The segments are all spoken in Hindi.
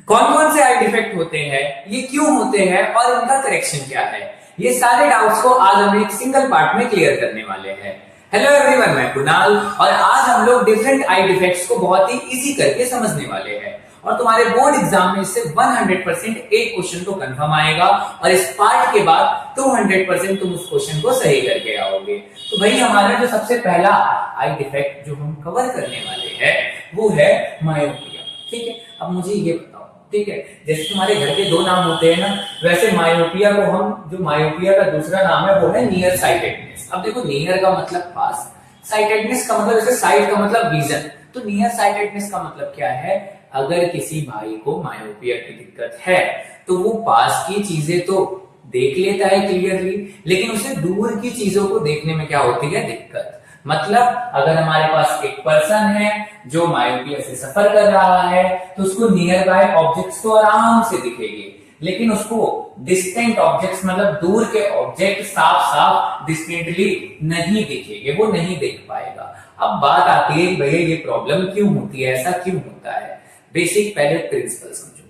कौन कौन से आई डिफेक्ट होते हैं, ये क्यों होते हैं और उनका करेक्शन क्या है, ये सारे डाउट्स को आज हम एक सिंगल पार्ट में क्लियर करने वाले हैं। हेलो एवरीवन, मैं कुणाल और आज हम लोग डिफरेंट आई डिफेक्ट्स को बहुत ही इजी करके समझने वाले हैं और तुम्हारे बोर्ड एग्जाम में इससे 100% एक क्वेश्चन तो कंफर्म आएगा और इस पार्ट के बाद 200% तुम उस क्वेश्चन को सही करके आओगे। तो भाई हमारा जो सबसे पहला आई डिफेक्ट जो हम कवर करने वाले हैं वो है मायोपिया। ठीक है, अब मुझे ये बताओ, ठीक है, जैसे तुम्हारे घर के दो नाम होते हैं ना, वैसे मायोपिया को हम, जो मायोपिया का दूसरा नाम है वो है नियर साइटेडनेस। अब देखो, नियर का मतलब पास, साइटेडनेस का मतलब, जैसे साइट का मतलब विजन, तो नियर साइटेडनेस का मतलब क्या है, अगर किसी भाई को मायोपिया की दिक्कत है तो वो पास की चीजें तो देख लेता है क्लियरली, लेकिन उसे दूर की चीजों को देखने में क्या होती है, दिक्कत। मतलब अगर हमारे पास एक पर्सन है जो मायोपिया से सफर कर रहा है तो उसको नियर बाय ऑब्जेक्ट्स तो आराम से दिखेंगे, लेकिन उसको डिस्टेंट ऑब्जेक्ट्स मतलब दूर के ऑब्जेक्ट साफ साफ डिस्टेंटली नहीं दिखेंगे, वो नहीं देख पाएगा। अब बात आती है भैया ये प्रॉब्लम क्यों होती है, ऐसा क्यों होता है। बेसिक पहले प्रिंसिपल समझो,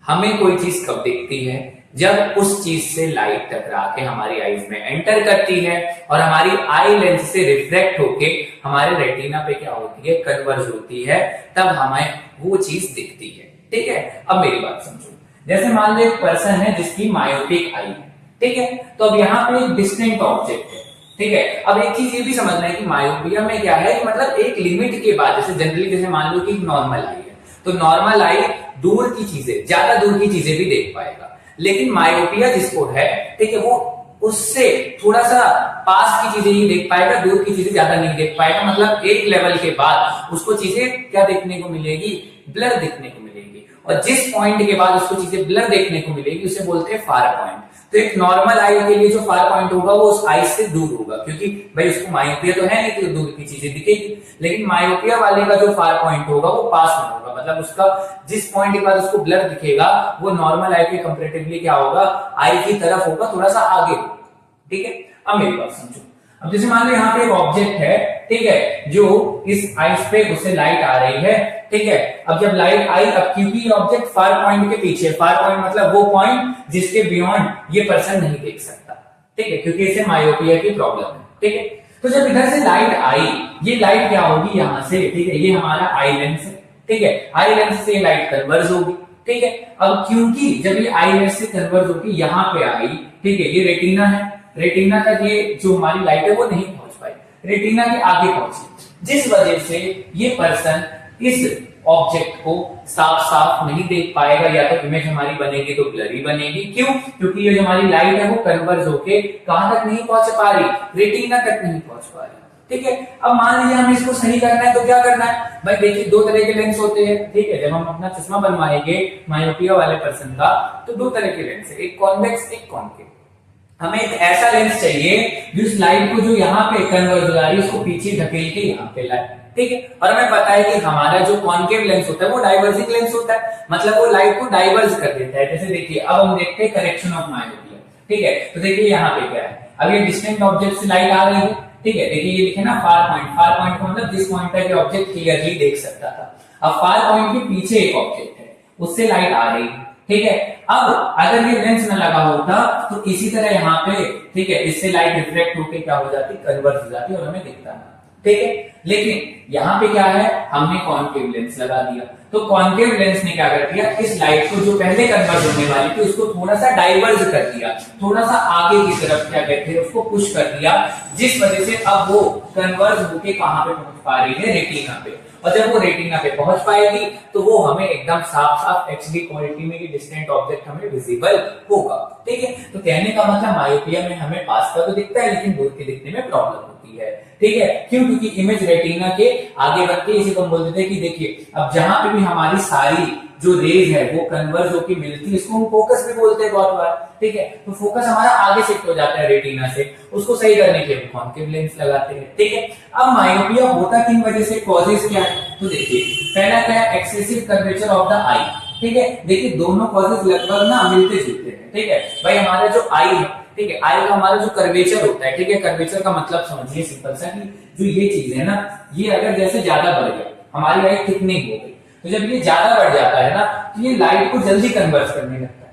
हमें कोई चीज कब दिखती है, जब उस चीज से लाइट टकरा के हमारी आईज में एंटर करती है और हमारी आई लेंस से रिफ्लेक्ट होके हमारे रेटिना पे क्या होती है, कन्वर्ज होती है, तब हमें वो चीज दिखती है। ठीक है, अब मेरी बात समझो, जैसे मान लो एक पर्सन है जिसकी मायोपिक आई है, ठीक है, तो अब यहाँ पे एक डिस्टेंट ऑब्जेक्ट है। ठीक है, अब एक चीज ये भी समझना है कि मायोपिया में क्या है, मतलब एक लिमिट के बाद, जैसे जनरली जैसे मान लो कि नॉर्मल आई है, तो नॉर्मल आई दूर की चीजें, ज्यादा दूर की चीजें भी देख पाएगा, लेकिन मायोपिया जिसको है, ठीक है, वो उससे थोड़ा सा पास की चीजें ही देख पाएगा, दूर की चीजें ज्यादा नहीं देख पाएगा। मतलब एक लेवल के बाद उसको चीजें क्या देखने को मिलेगी, ब्लर देखने को मिलेगी, और जिस पॉइंट के बाद उसको चीजें ब्लर देखने को मिलेगी उसे बोलते हैं फार पॉइंट। तो एक नॉर्मल आई के लिए जो फार पॉइंट होगा वो उस आई से दूर होगा, क्योंकि भाई उसको मायोपिया तो है नहीं कि दूर की चीजें दिखेगी, लेकिन मायोपिया वाले का जो फार पॉइंट होगा वो पास में होगा, मतलब उसका जिस पॉइंट के बाद उसको ब्लर दिखेगा वो नॉर्मल आई के कंपैरेटिवली क्या होगा, आई की तरफ होगा, थोड़ा सा आगे होगा। ठीक है, अब मेरी बात समझो, अब जैसे मान लो यहाँ पे एक ऑब्जेक्ट है, ठीक है, जो इस आइस पे उसे लाइट आ रही है, ठीक है, अब जब लाइट आई, अब क्योंकि ऑब्जेक्ट फार पॉइंट के पीछे, फार पॉइंट मतलब वो पॉइंट जिसके बियॉन्ड ये पर्सन नहीं देख सकता, ठीक है, क्योंकि इसे मायोपिया की प्रॉब्लम है। ठीक है, तो जब इधर से लाइट आई, ये लाइट क्या होगी यहां से, ठीक है, ये हमारा आई लेंस है, ठीक है, आई लेंस से लाइट कन्वर्ज होगी। ठीक है, अब क्योंकि जब ये आई लेंस से कन्वर्ज होगी यहां पे आई, ठीक है, ये रेटिना है, रेटिना तक ये जो हमारी लाइट है वो नहीं पहुंच पाई, रेटिना के आगे पहुंची, जिस वजह से ये पर्सन इस ऑब्जेक्ट को साफ साफ नहीं देख पाएगा, या तो इमेज हमारी बनेगी तो ब्लरी बनेगी। क्यों? क्योंकि ये जो हमारी लाइट है वो कन्वर्ज होके कहां तक नहीं पहुंच पा रही, रेटिना तक नहीं पहुंच पा रही। ठीक है, अब मान लीजिए हमें इसको सही करना है तो क्या करना है भाई, देखिए दो तरह के लेंस होते हैं। ठीक है, जब हम अपना चश्मा बनवाएंगे मायोपिया वाले पर्सन का तो दो तरह के लेंस है, एक कॉन्वेक्स एक कॉन्केव। हमें एक ऐसा लेंस चाहिए जिस लाइट को जो यहाँ पे कन्वर्ज हो रही है उसको पीछे धकेल के यहाँ पे लाए। ठीक है, और हमें पता है कि हमारा जो कॉन्केव लेंस होता है वो डाइवर्जिंग लेंस होता है, मतलब वो लाइट को डाइवर्ज कर देता है। जैसे देखिए अब हम देखते हैं करेक्शन ऑफ मायोपिया। ठीक है, तो देखिए यहाँ पे क्या है, अब ये डिस्टेंट ऑब्जेक्ट से लाइट आ रही है, ठीक है, देखिए ये लिखे ना फार पॉइंट, फार पॉइंट का मतलब जिस पॉइंट तक ऑब्जेक्ट क्लियरली देख सकता था। अब फार पॉइंट के पीछे एक ऑब्जेक्ट है, उससे लाइट आ रही है। ठीक है, अब अगर ये लेंस न लगा होता तो इसी तरह यहाँ पे, ठीक है, इससे लाइट रिफ्लेक्ट होकर क्या हो जाती, कन्वर्ज हो जाती और हमें दिखता है। ठीक है, लेकिन यहाँ पे क्या है, हमने कॉन्केव लेंस लगा दिया, तो कॉन्केव लेंस ने क्या कर दिया, इस लाइट को जो पहले कन्वर्ज होने वाली थी उसको थोड़ा सा डाइवर्ज कर दिया, थोड़ा सा आगे की तरफ क्या कहते हैं उसको पुश कर दिया, जिस वजह से अब वो कन्वर्ज होके कहां पे पहुंच पा रही है, रेटिना पे। और जब वो रेटिना पे पहुंच पाएगी तो वो हमें एकदम साफ साफ एचडी क्वालिटी में डिस्टेंट ऑब्जेक्ट हमें विजिबल होगा। ठीक है, तो कहने का मतलब मायोपिया में हमें पास का तो दिखता है लेकिन दूर के दिखने में प्रॉब्लम होती है। ठीक है, क्यों? क्योंकि इमेज रेटिना के आगे बढ़ती है, इसी को हम बोलते थे कि देखिए अब जहां पे भी हमारी सारी जो रेज है वो कन्वर्ज होकर मिलती है, इसको हम फोकस भी बोलते हैं बहुत बार। ठीक है, तो फोकस हमारा आगे शिफ्ट हो जाता है रेटिना से, उसको सही करने के लिए कॉन्केव लेंस लगाते हैं। ठीक है, अब मायोपिया होता किन वजह से, कॉजेज क्या है, तो देखिए पहला क्या है, एक्सेसिव कर्वेचर ऑफ द आई। ठीक है, देखिए दोनों कॉजेज लगभग ना मिलते जुलते हैं। ठीक है भाई, हमारा जो आई है, ठीक है, आई का हमारा जो कर्वेचर होता है, ठीक है, कर्वेचर का मतलब समझिए सिंपल सा कि जो ये चीज है ना, ये अगर जैसे ज्यादा बढ़ गया, हमारी आई थिकनिंग हो गई, तो जब ये ज्यादा बढ़ जाता है ना तो ये लाइट को जल्दी कन्वर्ट करने लगता है।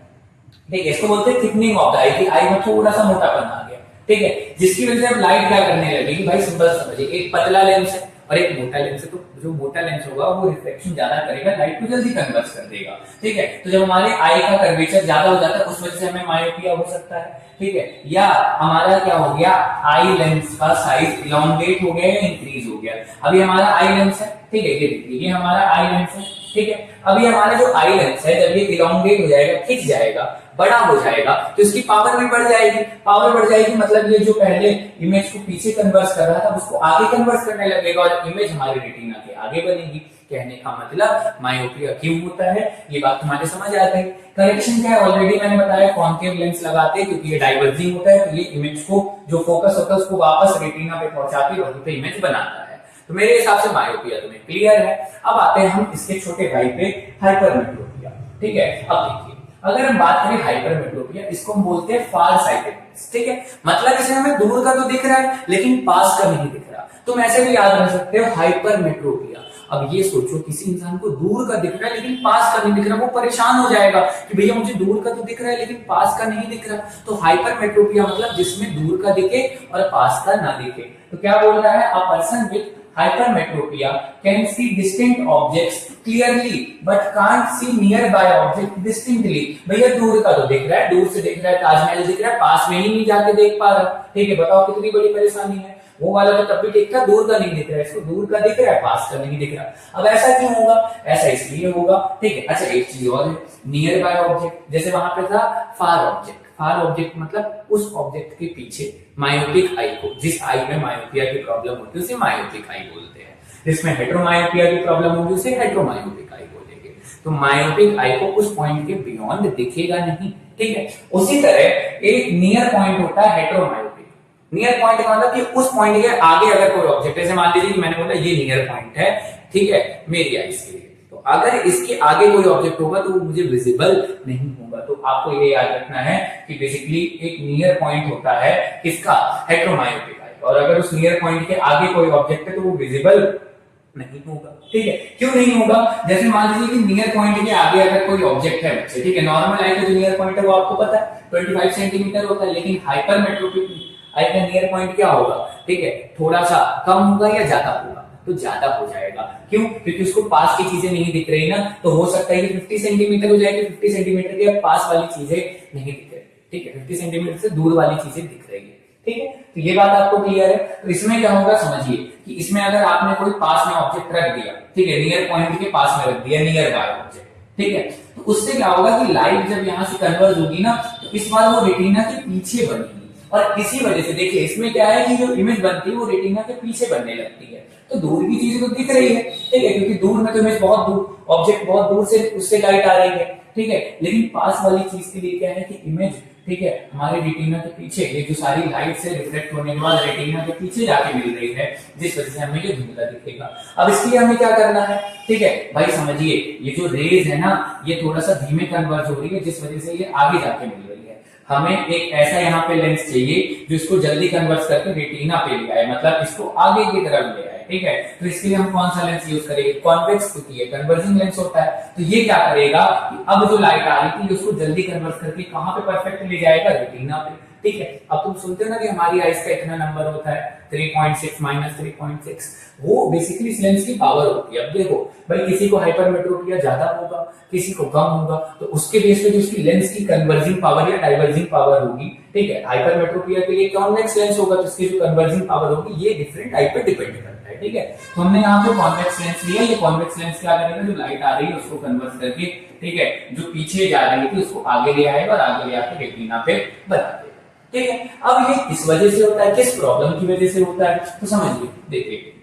ठीक है, इसको बोलते हैं थिकनिंग ऑफ द आई, कि आई में थोड़ा सा मोटापन आ गया। ठीक है, जिसकी वजह से अब लाइट क्या करने लगेगी भाई, सिंपल समझिए, एक पतला लेंस है और एक मोटा लेंस है, तो जो मोटा लेंस होगा वो रिफ्लेक्शन ज्यादा करेगा, लाइट को जल्दी कन्वर्ट कर देगा। ठीक है, तो जब हमारे आई का कर्वेचर ज्यादा हो जाता है उस वजह से हमें मायोपिया हो सकता है। ठीक है, या हमारा क्या हो गया, आई लेंस का साइज इलोंगेट हो गया या इंक्रीज हो गया। अभी हमारा आई लेंस है, ठीक है, ये हमारा आई लेंस है। ठीक है, अभी हमारा जो आई लेंस है जब ये इलोंगेट हो जाएगा, खिंच जाएगा, बड़ा हो जाएगा, तो इसकी पावर भी बढ़ जाएगी। पावर बढ़ जाएगी मतलब ये जो पहले इमेज को पीछे कन्वर्ट कर रहा था उसको आगे कन्वर्ट करने लगेगा और इमेज हमारे रेटिना के आगे बनेगी। कहने का मतलब मायोपिया क्यों होता है, ये बात तुम्हारे समझ आ गई। करेक्शन क्या है, ऑलरेडी मैंने बताया, कॉन्केव लेंस लगाते हैं क्योंकि ये डाइवर्जिंग होता है, तो ये इमेज को जो फोकस होता है उसको वापस रेटिना पे पहुंचा के वहीं पे इमेज बनाता है। तो मेरे हिसाब से मायोपिया तुम्हें क्लियर है। अब आते हैं हम इसके छोटे भाई पे, हाइपरमेट्रोपिया। ठीक है, अब देखिए, अगर हम बात करें हाइपरमेट्रोपिया, इसको हम बोलते हैं फार साइटेडनेस। ठीक है, मतलब इसे हमें दूर का तो दिख रहा है लेकिन पास का नहीं दिख रहा। तुम ऐसे भी याद रख सकते हो हाइपरमेट्रोपिया। अब ये सोचो, किसी इंसान को दूर का दिख रहा है लेकिन पास का नहीं दिख रहा, वो परेशान हो जाएगा कि भैया मुझे दूर का तो दिख रहा है लेकिन पास का नहीं दिख रहा। तो हाइपरमेट्रोपिया मतलब जिसमें दूर का दिखे और पास का ना दिखे। तो क्या बोल रहा है, a person with hypermetropia can see distinct objects clearly but can't see nearby object distinctly। भैया दूर का तो दिख रहा है, दूर से दिख रहा है, ताजमहल दिख रहा है, पास में ही नहीं जाके देख पा रहा। ठीक है, बताओ कितनी बड़ी परेशानी है। वो वाला तो तब भी ठीक था, दूर का नहीं दिख रहा है, इसको दूर का दिख रहा है, पास का नहीं दिख रहा। अब ऐसा क्यों होगा, ऐसा इसलिए होगा। ठीक है, अच्छा एक चीज और है, नियर बाय ऑब्जेक्ट, जैसे वहां पे था फार ऑब्जेक्ट। फार ऑब्जेक्ट मतलब उस ऑब्जेक्ट के पीछे, मायोपिक आई को, जिस आई में मायोपिया की प्रॉब्लम होती है उसे मायोपिक आई बोलते हैं, जिसमें हेट्रोमायोपिया की प्रॉब्लम होगी उसे हेट्रोमायोपिक आई बोलेंगे। तो मायोपिक आई को उस पॉइंट के बियॉन्ड दिखेगा नहीं। ठीक है, उसी तरह एक नियर पॉइंट होता है हेट्रोमायोपिक। नियर पॉइंट का मतलब कि उस पॉइंट के आगे अगर कोई ऑब्जेक्ट, जैसे मान लीजिए कि मैंने बोला ये नियर पॉइंट है, ठीक है, मेरी आईज के लिए, तो अगर इसके आगे कोई ऑब्जेक्ट होगा तो वो मुझे विजिबल नहीं होगा। तो आपको ये याद रखना है कि बेसिकली एक नियर पॉइंट होता है किसका, हेट्रोमायोपिक आई, और अगर उस नियर पॉइंट के आगे कोई ऑब्जेक्ट है तो वो विजिबल नहीं होगा। ठीक है, क्यों नहीं होगा, जैसे मान लीजिए कि नियर पॉइंट के आगे अगर कोई ऑब्जेक्ट है बच्चे, ठीक है, नॉर्मल आई का जो नियर पॉइंट है वो आपको पता है 25 सेंटीमीटर होता है, लेकिन हाइपरमेट्रोपिक आई का नियर पॉइंट क्या होगा, ठीक है, थोड़ा सा कम होगा या ज्यादा होगा, तो ज्यादा हो जाएगा। क्यों, क्योंकि उसको पास की चीजें नहीं दिख रही ना, तो हो सकता है कि 50 सेंटीमीटर हो जाएगी, 50 सेंटीमीटर के पास वाली चीजें नहीं दिख रही। ठीक है, 50 सेंटीमीटर से दूर वाली चीजें दिख रही है। ठीक है, तो ये बात आपको क्लियर है। तो इसमें क्या होगा समझिए, कि इसमें अगर आपने कोई पास में ऑब्जेक्ट रख दिया, ठीक है, नियर पॉइंट के पास में रख दिया, नियर बाय ऑब्जेक्ट, ठीक है, तो उससे क्या होगा कि लाइट जब यहाँ से कन्वर्ज होगी ना, तो इस बार वो रेटिना के पीछे बनेगी, और इसी वजह से देखिए इसमें क्या है कि जो इमेज बनती है वो रेटिना के पीछे बनने लगती है। तो दूर की चीजें तो दिख रही है, ठीक है, क्योंकि दूर में तो इमेज बहुत दूर, ऑब्जेक्ट बहुत दूर से उससे लाइट आ रही है, ठीक है, लेकिन पास वाली चीज के लिए क्या है कि इमेज, ठीक है, हमारे रेटिना के पीछे, ये जो सारी लाइट से रिफ्लेक्ट होने के बाद रेटिना के पीछे जाके मिल रही है, जिस वजह से हमें ये धुंधला दिखेगा। अब इसके लिए हमें क्या करना है, ठीक है भाई, समझिए, ये जो रेज है ना, ये थोड़ा सा धीमे कन्वर्ज हो रही है, जिस वजह से ये आगे जाके मिल रही है। हमें एक ऐसा यहाँ पे लेंस चाहिए जो इसको जल्दी कन्वर्ट करके रेटिना पे ले आए, मतलब इसको आगे की तरफ ले आए। ठीक है, तो इसके लिए हम कौन सा लेंस यूज करेंगे, कॉन्वेक्स, क्योंकि ये कन्वर्जिंग लेंस होता है। तो ये क्या करेगा कि अब जो लाइट आ रही थी उसको जल्दी कन्वर्ट करके कहां पे परफेक्ट ले जाएगा, रेटिना पे। ठीक है, अब तुम सुनते हो ना कि हमारी आइज का इतना नंबर होता है 3.6 माइनस 3.6, वो बेसिकली इस लेंस की पावर होती है। अब देखो भाई, किसी को हाइपरमेट्रोपिया ज्यादा होगा, किसी को कम होगा, तो उसके बेस पे जो उसकी लेंस की कन्वर्जिंग पावर या डाइवर्जिंग पावर होगी, ठीक है, हाइपरमेट्रोपिया के लिए कॉन्वेक्स लेंस होगा, तो इसकी जो कन्वर्जिंग पावर होगी ये डिफरेंट टाइप पे डिपेंड करता है। ठीक है, तो हमने यहाँ पे कॉन्वेक्स लेंस लिया, ये कॉन्वेक्स लेंस क्या करेगा, जो लाइट आ रही है उसको कन्वर्ट करके, ठीक है, जो पीछे जा रही थी उसको आगे ले आएगा और आगे ले आके रेटिना पे बना देगा। ठीक है, अब ये किस वजह से होता है, किस प्रॉब्लम की वजह से होता है, तो समझिए, देखिए,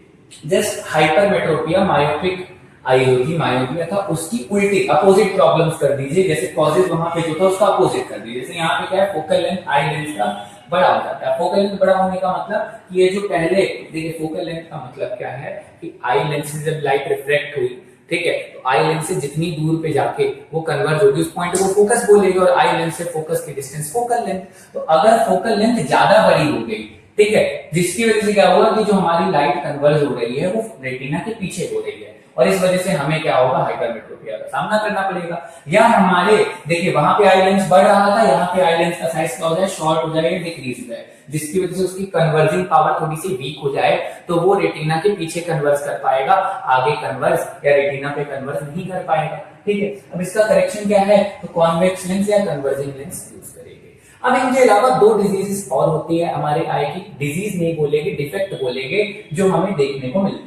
जस्ट हाइपरमेट्रोपिया मायोपिक आई होगी, मायोपिया था, उसकी उल्टी अपोजिट प्रॉब्लम्स कर दीजिए, जैसे कॉजेज वहां पे जो था उसका अपोजिट कर दीजिए। जैसे यहाँ पे क्या है, फोकल लेंथ आई लेंस का बड़ा हो जाता है। फोकल लेंथ बड़ा होने का मतलब कि ये जो पहले, देखिए फोकल लेंथ का मतलब क्या है कि आई लेंस से जब लाइट रिफ्लेक्ट हुई, ठीक है, तो आई लेंस से जितनी दूर पे जाके वो कन्वर्ज होगी उस पॉइंट को फोकस बोलेगी, और आई लेंस से फोकस की डिस्टेंस फोकल लेंथ। तो अगर फोकल लेंथ ज्यादा बड़ी हो गई, ठीक है, जिसकी वजह से क्या हुआ कि जो हमारी लाइट कन्वर्ज हो रही है वो रेटिना के पीछे हो रही है, और इस वजह से हमें क्या होगा, हाइपरमेट्रोपिया का सामना करना पड़ेगा। या हमारे देखिए वहां पे आई लेंस बढ़ रहा था, यहाँ पे आई लेंस का साइज क्या हो जाए, शॉर्ट हो जाए, डिक्रीज हो जाए, जिसकी वजह से उसकी कन्वर्जिंग पावर थोड़ी सी वीक हो जाए, तो वो रेटिना के पीछे कन्वर्स कर पाएगा, आगे कन्वर्स या रेटिना पे कन्वर्स नहीं कर पाएगा। ठीक है, अब इसका करेक्शन क्या है, तो कॉन्वेक्स लेंस या कन्वर्जिंग लेंस यूज करेंगे। अब इनके अलावा दो डिजीजेस और होती है हमारे आई की, डिजीज नहीं बोलेंगे, डिफेक्ट बोलेंगे, जो हमें देखने को मिलती है।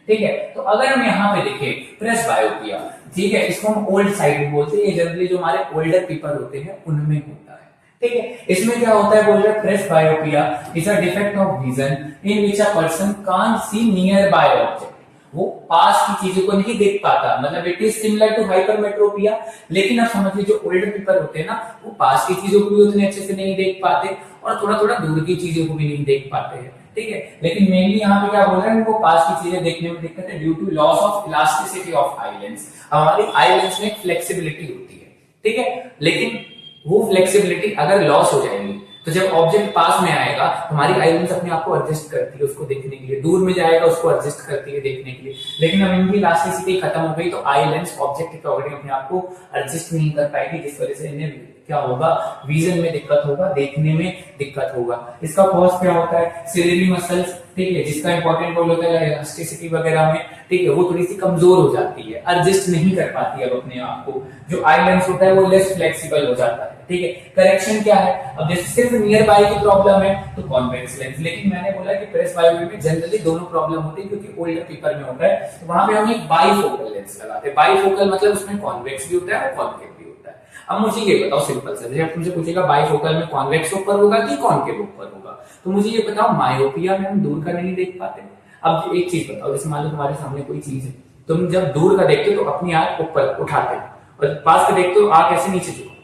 ठीक है, तो अगर हम यहाँ पे देखें प्रेसबायोपिया, ठीक है, इसको हम ओल्ड साइट बोलते हैं, जनरली जो हमारे ओल्डर पीपल होते हैं उनमें होता है। ठीक है, इसमें क्या होता है, बोल रहे presbyopia is a defect of vision in which a person can't see nearby object, वो पास की चीजों को नहीं देख पाता, मतलब it is similar to hypermetropia. लेकिन अब समझिए जो ओल्डर पीपल होते हैं ना, वो पास की चीजों को भी उतने अच्छे से नहीं देख पाते और थोड़ा थोड़ा दूर की चीजों को भी नहीं देख पाते हैं। ठीक है, लेकिन मेनली यहाँ पे क्या बोल रहे हैं, उनको पास की चीजें देखने में दिक्कत है due to loss of elasticity of eye lens. हमारी आई लेंस में फ्लेक्सिबिलिटी होती है, ठीक है, लेकिन वो फ्लेक्सिबिलिटी अगर लॉस हो जाएगी तो जब ऑब्जेक्ट पास में आएगा हमारी आई लेंस अपने आप को एडजस्ट करती है उसको देखने के लिए, दूर में जाएगा उसको एडजस्ट करती है देखने के लिए। लेकिन अब इनकी इलास्टिसिटी खत्म हो गई तो आई लेंस ऑब्जेक्ट के अकॉर्डिंग अपने आप को एडजस्ट नहीं कर पाएगी, जिस वजह से इन्हें क्या होगा, विजन में दिक्कत होगा, देखने में दिक्कत होगा। इसका कॉज क्या होता है, सिलेरी मसल्स, ठीक है, जिसका इंपॉर्टेंट रोल होता है इलास्टिसिटी वगैरह में, ठीक है, वो थोड़ी सी कमजोर हो जाती है, एडजस्ट नहीं कर पाती है अब अपने आप को। जो आई लेंस होता है वो लेस फ्लेक्सिबल हो जाता है। ठीक है, करेक्शन क्या है, अब जैसे सिर्फ नियर बाय की प्रॉब्लम है तो कॉन्वेक्स लेंस, लेकिन मैंने बोला कि प्रेसबायोपिया में जनरली दोनों प्रॉब्लम होती है क्योंकि ओल्डर पीपल में होता है, तो वहां पे हम एक बाइफोकल लेंस लगाते हैं। बाइफोकल मतलब उसमें कॉन्वेक्स भी होता है और कॉन्केव भी होता है। अब मुझे ये बताओ सिंपल सा, जैसे तुमसे पूछेगा बाइफोकल में कॉन्वेक्स ऊपर होगा कि कॉन्केव ऊपर होगा, तो मुझे ये बताओ मायोपिया में हम दूर का नहीं देख पाते। अब एक चीज बताओ, जैसे मान लो तुम्हारे सामने कोई चीज है, तुम जब दूर का देखते हो तो अपनी आंख ऊपर उठाते हो और पास का देखते हो आंख ऐसे नीचे झुकाते हो।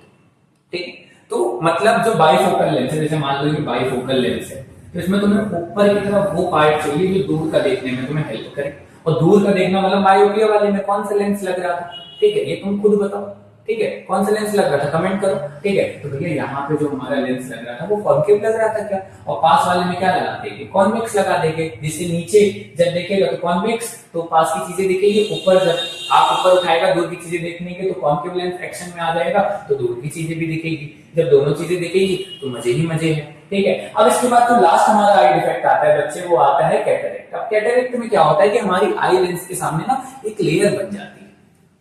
ठीक, तो मतलब जो बाइफोकल लेंस है, जैसे मान लो कि बाइफोकल लेंस है, तो इसमें तुम्हें ऊपर की तरफ वो पार्ट चाहिए जो दूर का देखने में तुम्हें हेल्प करे, और दूर का देखना मतलब मायोपिया वाले में कौन सा लेंस लग रहा था। ठीक है, ये तुम खुद बताओ, ठीक है, कौन सा लेंस लग रहा था, कमेंट करो। ठीक है, तो भैया यहाँ पे जो हमारा लेंस लग रहा था वो कॉन्केव लग रहा था क्या, और पास वाले में क्या लगा देंगे, कॉन्वेक्स लगा देंगे, जिससे नीचे जब देखेगा तो कॉन्वेक्स, तो पास की चीजें दिखेगी, ऊपर जब आप ऊपर उठाएगा दूर की चीजें देखने के तो कॉन्केव लेंस एक्शन में आ जाएगा, तो दूर की चीजें भी दिखेगी। जब दोनों चीजें दिखेगी तो मजे ही मजे हैं। ठीक है, अब इसके बाद तो लास्ट हमारा आई डिफेक्ट आता है बच्चे, वो आता है कैटरेक्ट। अब कैटरेक्ट में क्या होता है कि हमारी आई लेंस के सामने ना एक लेयर बन जाती है,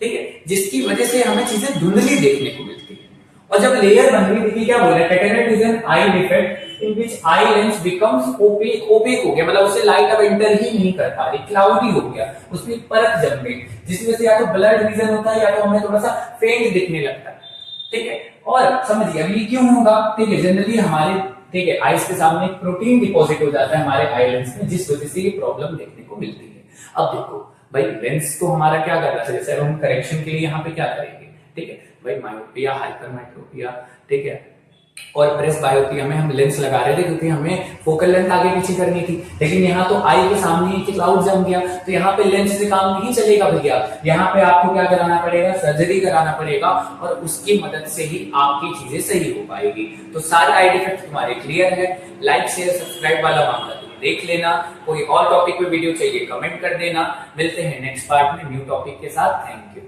ठीक है, जिसकी वजह से हमें चीजें धुंधली देखने को मिलती है। और जब लेयर बन गई, देखिए क्या बोल रहा है, cataract is an eye defect in which eye lens becomes opaque, opaque हो गया मतलब उससे लाइट अब एंटर ही नहीं कर पा रही, क्लाउडी हो गया, उसमें परत जम गई, जिसकी वजह से या तो ब्लड विजन होता है या तो हमें थोड़ा सा फेंट दिखने लगता है। ठीक है, और समझिए अब ये क्यों होगा, ठीक है, जनरली हमारे, ठीक है, आईज के सामने एक प्रोटीन डिपॉजिट हो जाता है हमारे आई लेंस में, जिस वजह से ये प्रॉब्लम देखने को मिलती है। अब देखो भाई, लेंस तो हमारा क्या कर रहा है, जैसे हम करेक्शन के लिए यहाँ पे क्या करेंगे, ठीक है भाई, मायोपिया, हाइपरमेट्रोपिया, ठीक है, और प्रेसबायोपिया में हम लेंस लगा रहे थे क्योंकि हमें फोकल लेंथ आगे पीछे करनी थी, लेकिन यहाँ तो आई के सामने एक क्लाउड जम गया, तो यहाँ पे लेंस से काम नहीं चलेगा भैया, यहाँ पे आपको क्या कराना पड़ेगा, सर्जरी कराना पड़ेगा, और उसकी मदद से ही आपकी चीजें सही हो पाएगी। तो सारे आई डिफेक्ट तुम्हारे क्लियर है। लाइक शेयर सब्सक्राइब वाला मामला देख लेना, कोई और टॉपिक पे वीडियो चाहिए कमेंट कर देना। मिलते हैं नेक्स्ट पार्ट में न्यू टॉपिक के साथ। Thank you.